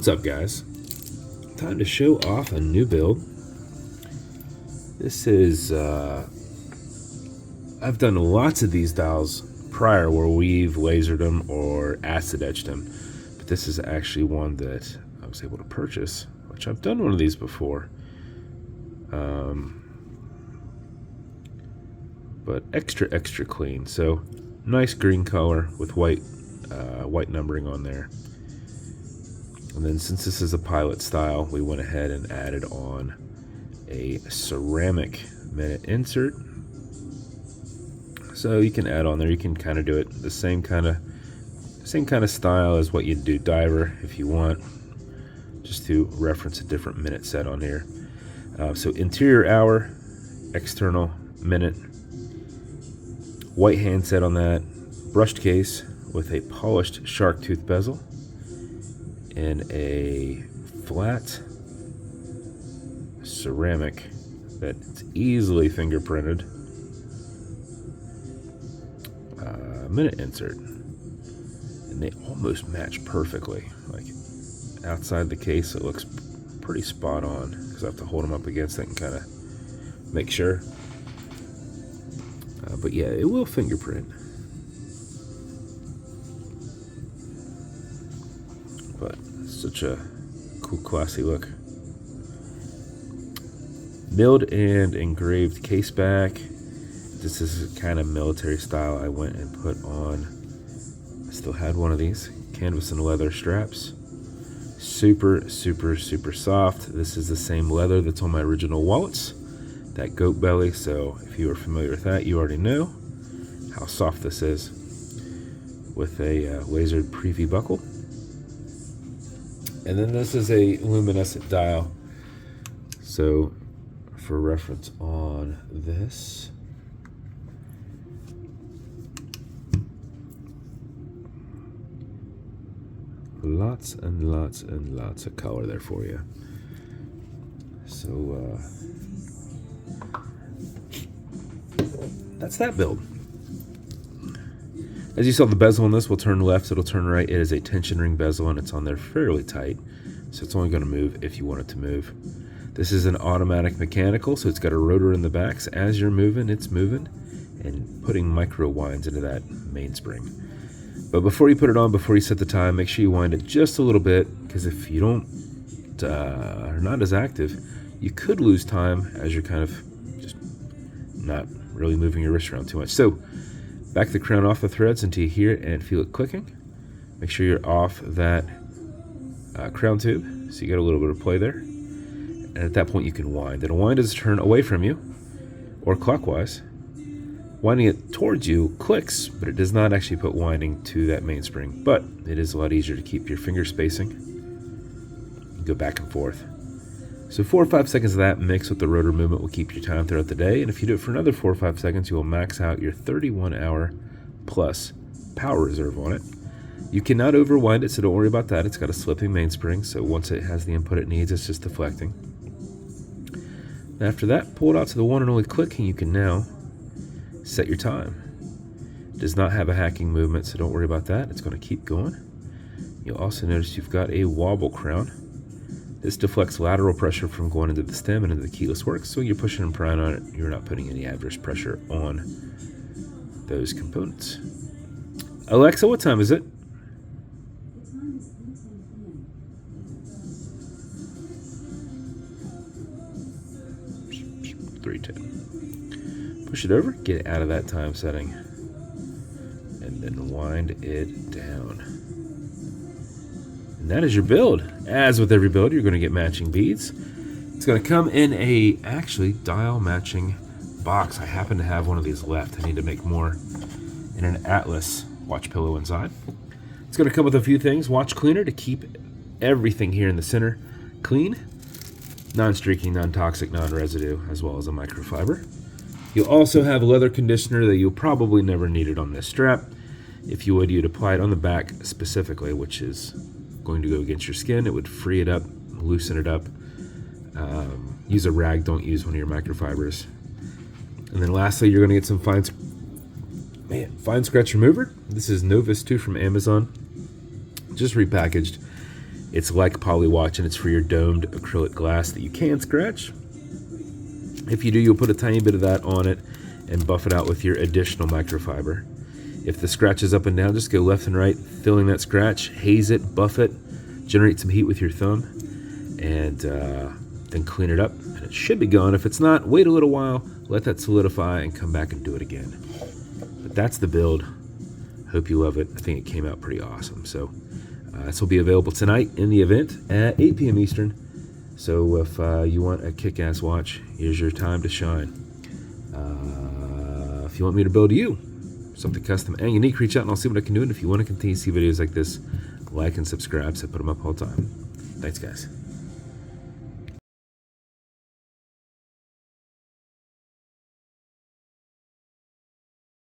What's up, guys? Time to show off a new build. This is, I've done lots of these dials prior where we've lasered them or acid etched them, but this is actually one that I was able to purchase, which I've done one of these before. But extra clean. So nice green color with white numbering on there. And then since this is a pilot style, we went ahead and added on a ceramic minute insert. So you can add on there, you can kind of do it the same kind of style as what you'd do diver if you want, just to reference a different minute set on here. So interior hour, external minute, white handset on that, brushed case with a polished shark tooth bezel, and a flat ceramic that's easily fingerprinted minute insert. And they almost match perfectly. Like outside the case, it looks pretty spot on because I have to hold them up against it and kind of make sure. But yeah, it will fingerprint. But such a cool, classy look. Milled and engraved caseback. This is kind of military style. I went and put on, I still had one of these, canvas and leather straps. Super soft. This is the same leather that's on my original wallets, that goat belly. So if you are familiar with that, you already know how soft this is, with a lasered preview buckle. And then this is a luminescent dial. So for reference on this, lots and lots of color there for you. So that's that build. As you saw, the bezel on this will turn left, it'll turn right. It is a tension ring bezel and it's on there fairly tight, so it's only going to move if you want it to move. This is an automatic mechanical, so it's got a rotor in the back. So as you're moving, it's moving and putting micro winds into that mainspring. But before you put it on, before you set the time, make sure you wind it just a little bit, because if you don't are not as active, you could lose time as you're kind of just not really moving your wrist around too much. So back the crown off the threads until you hear it and feel it clicking. Make sure you're off that crown tube, so you got a little bit of play there. And at that point you can wind. And a wind is a turn away from you, or clockwise. Winding it towards you clicks, but it does not actually put winding to that mainspring. But it is a lot easier to keep your finger spacing. You go back and forth. So 4 or 5 seconds of that mixed with the rotor movement will keep your time throughout the day. And if you do it for another 4 or 5 seconds, you will max out your 31-hour plus power reserve on it. You cannot overwind it, so don't worry about that. It's got a slipping mainspring, so once it has the input it needs, it's just deflecting. After that, pull it out to the one and only click, and you can now set your time. It does not have a hacking movement, so don't worry about that. It's going to keep going. You'll also notice you've got a wobble crown. This deflects lateral pressure from going into the stem and into the keyless works, so when you're pushing and prying on it, you're not putting any adverse pressure on those components. Alexa, what time is it? 3:10. Push it over, get it out of that time setting, and then wind it down. And that is your build. As with every build, you're going to get matching beads. It's going to come in a actually dial matching box. I happen to have one of these left. I need to make more in an Atlas watch pillow inside. It's going to come with a few things. Watch cleaner to keep everything here in the center clean. Non-streaking, non-toxic, non-residue, as well as a microfiber. You'll also have a leather conditioner that you'll probably never need it on this strap. If you would, you'd apply it on the back specifically, which is going to go against your skin. It would free it up, loosen it up. Use a rag, don't use one of your microfibers. And then lastly, you're going to get some fine scratch remover. This is Novus 2 from Amazon, just repackaged. It's like poly watch, and it's for your domed acrylic glass that you can scratch. If you do, you'll put a tiny bit of that on it and buff it out with your additional microfiber. If the scratch is up and down, just go left and right, filling that scratch, haze it, buff it, generate some heat with your thumb, and then clean it up, and it should be gone. If it's not, wait a little while, let that solidify, and come back and do it again. But that's the build. Hope you love it. I think it came out pretty awesome. So this will be available tonight in the event at 8 p.m. Eastern. So if you want a kick-ass watch, here's your time to shine. If you want me to build you something custom and unique, reach out and I'll see what I can do. And if you want to continue to see videos like this, like and subscribe, so I put them up all the time. Thanks, guys.